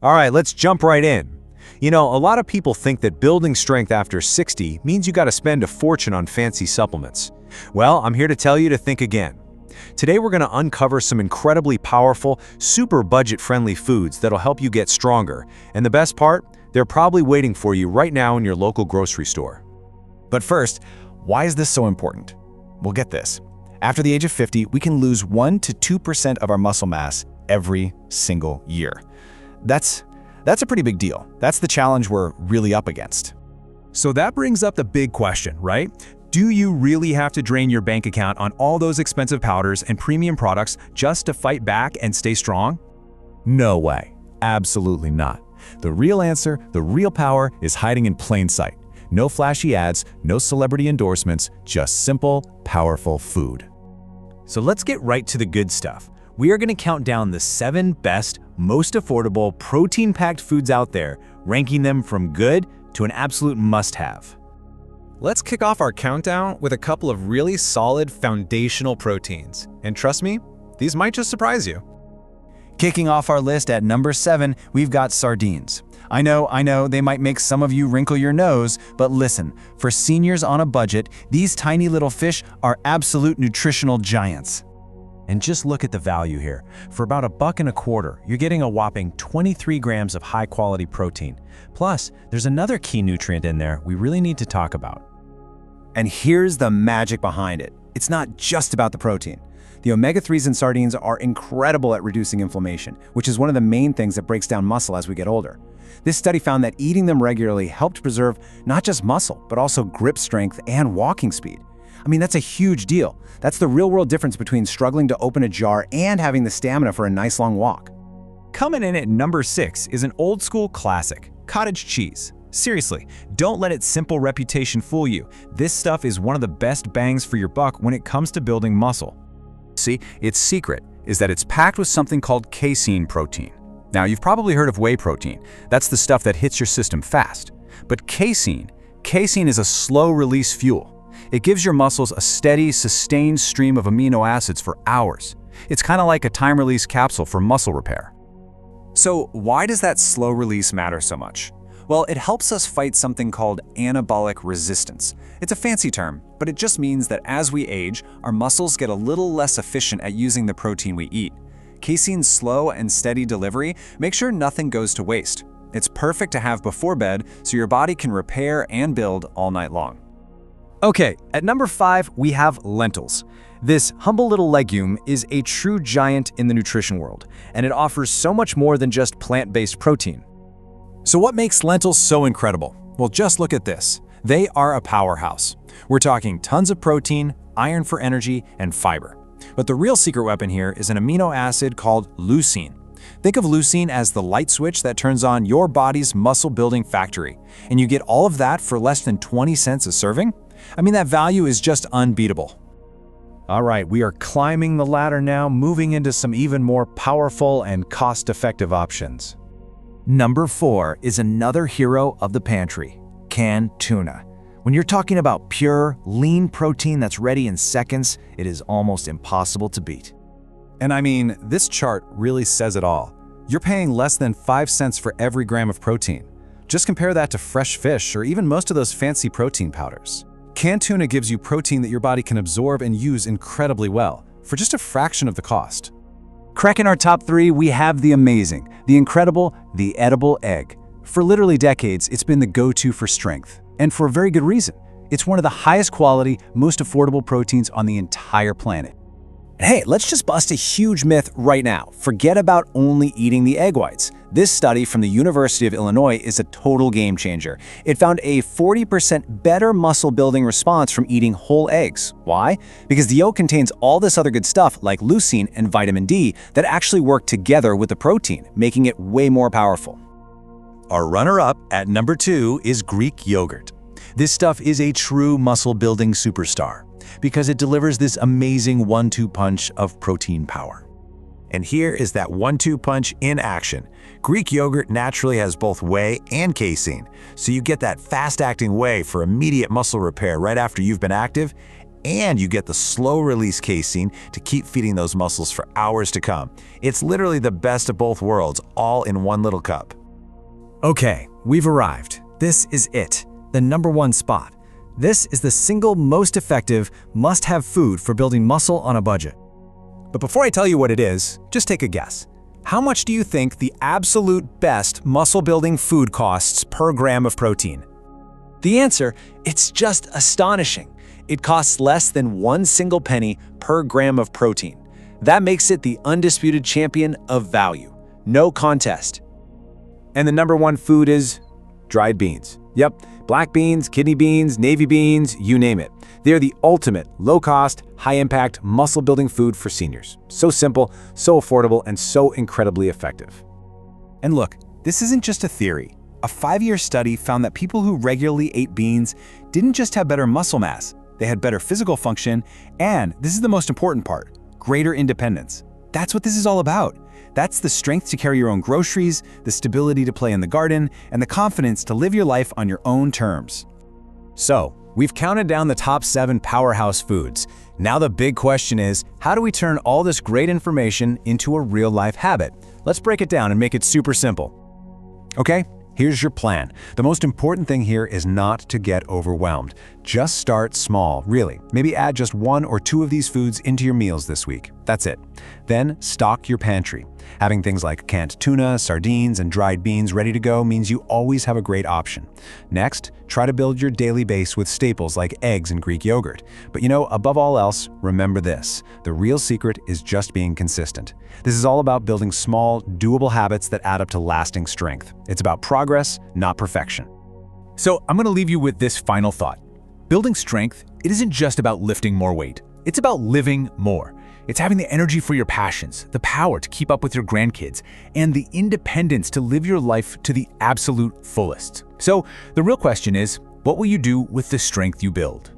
All right, let's jump right in. A lot of people think that building strength after 60 means you got to spend a fortune on fancy supplements. Well, I'm here to tell you to think again. Today we're going to uncover some incredibly powerful, super budget-friendly foods that'll help you get stronger. And the best part? They're probably waiting for you right now in your local grocery store. But first, why is this so important? Well, get this. After the age of 50, we can lose 1 to 2% of our muscle mass every single year. That's a pretty big deal. That's the challenge we're really up against. So that brings up the big question, right? Do you really have to drain your bank account on all those expensive powders and premium products just to fight back and stay strong? No way. Absolutely not. The real answer, the real power, is hiding in plain sight. No flashy ads, no celebrity endorsements, just simple, powerful food. So let's get right to the good stuff. We are going to count down the 7 best, most affordable, protein-packed foods out there, ranking them from good to an absolute must-have. Let's kick off our countdown with a couple of really solid foundational proteins. And trust me, these might just surprise you. Kicking off our list at number 7, we've got sardines. I know, they might make some of you wrinkle your nose, but listen, for seniors on a budget, these tiny little fish are absolute nutritional giants. And just look at the value here. For about $1.25, you're getting a whopping 23 grams of high-quality protein. Plus, there's another key nutrient in there we really need to talk about. And here's the magic behind it. It's not just about the protein. The omega-3s in sardines are incredible at reducing inflammation, which is one of the main things that breaks down muscle as we get older. This study found that eating them regularly helped preserve not just muscle, but also grip strength and walking speed. I mean, that's a huge deal. That's the real-world difference between struggling to open a jar and having the stamina for a nice long walk. Coming in at number 6 is an old-school classic, cottage cheese. Seriously, don't let its simple reputation fool you. This stuff is one of the best bangs for your buck when it comes to building muscle. See, its secret is that it's packed with something called casein protein. Now, you've probably heard of whey protein. That's the stuff that hits your system fast. But casein is a slow-release fuel. It gives your muscles a steady, sustained stream of amino acids for hours. It's kind of like a time-release capsule for muscle repair. So why does that slow release matter so much? Well, it helps us fight something called anabolic resistance. It's a fancy term, but it just means that as we age, our muscles get a little less efficient at using the protein we eat. Casein's slow and steady delivery makes sure nothing goes to waste. It's perfect to have before bed so your body can repair and build all night long. Okay, at number 5, we have lentils. This humble little legume is a true giant in the nutrition world, and it offers so much more than just plant-based protein. So what makes lentils so incredible? Well, just look at this. They are a powerhouse. We're talking tons of protein, iron for energy, and fiber. But the real secret weapon here is an amino acid called leucine. Think of leucine as the light switch that turns on your body's muscle-building factory, and you get all of that for less than 20 cents a serving? I mean, that value is just unbeatable. All right, we are climbing the ladder now, moving into some even more powerful and cost-effective options. Number 4 is another hero of the pantry, canned tuna. When you're talking about pure, lean protein that's ready in seconds, it is almost impossible to beat. And I mean, this chart really says it all. You're paying less than 5 cents for every gram of protein. Just compare that to fresh fish or even most of those fancy protein powders. Canned tuna gives you protein that your body can absorb and use incredibly well, for just a fraction of the cost. Cracking our top 3, we have the amazing, the incredible, the edible egg. For literally decades, it's been the go-to for strength, and for a very good reason. It's one of the highest quality, most affordable proteins on the entire planet. Hey, let's just bust a huge myth right now. Forget about only eating the egg whites. This study from the University of Illinois is a total game changer. It found a 40% better muscle-building response from eating whole eggs. Why? Because the yolk contains all this other good stuff like leucine and vitamin D that actually work together with the protein, making it way more powerful. Our runner-up at number 2 is Greek yogurt. This stuff is a true muscle-building superstar because it delivers this amazing 1-2 punch of protein power. And here is that 1-2 punch in action. Greek yogurt naturally has both whey and casein, so you get that fast-acting whey for immediate muscle repair right after you've been active, and you get the slow-release casein to keep feeding those muscles for hours to come. It's literally the best of both worlds, all in one little cup. Okay, we've arrived. This is it, the #1 spot. This is the single most effective, must-have food for building muscle on a budget. But before I tell you what it is, just take a guess. How much do you think the absolute best muscle-building food costs per gram of protein? The answer, it's just astonishing. It costs less than 1 single penny per gram of protein. That makes it the undisputed champion of value. No contest. And the #1 food is dried beans. Yep, black beans, kidney beans, navy beans, you name it. They're the ultimate, low-cost, high-impact, muscle-building food for seniors. So simple, so affordable, and so incredibly effective. And look, this isn't just a theory. A 5-year study found that people who regularly ate beans didn't just have better muscle mass, they had better physical function, and this is the most important part, greater independence. That's what this is all about. That's the strength to carry your own groceries, the stability to play in the garden, and the confidence to live your life on your own terms. So, we've counted down the top 7 powerhouse foods. Now the big question is, how do we turn all this great information into a real-life habit? Let's break it down and make it super simple. Okay, here's your plan. The most important thing here is not to get overwhelmed. Just start small, really. Maybe add just 1 or 2 of these foods into your meals this week. That's it. Then stock your pantry. Having things like canned tuna, sardines, and dried beans ready to go means you always have a great option. Next, try to build your daily base with staples like eggs and Greek yogurt. But above all else, remember this. The real secret is just being consistent. This is all about building small, doable habits that add up to lasting strength. It's about progress, not perfection. So I'm going to leave you with this final thought. Building strength, it isn't just about lifting more weight. It's about living more. It's having the energy for your passions, the power to keep up with your grandkids, and the independence to live your life to the absolute fullest. So the real question is, what will you do with the strength you build?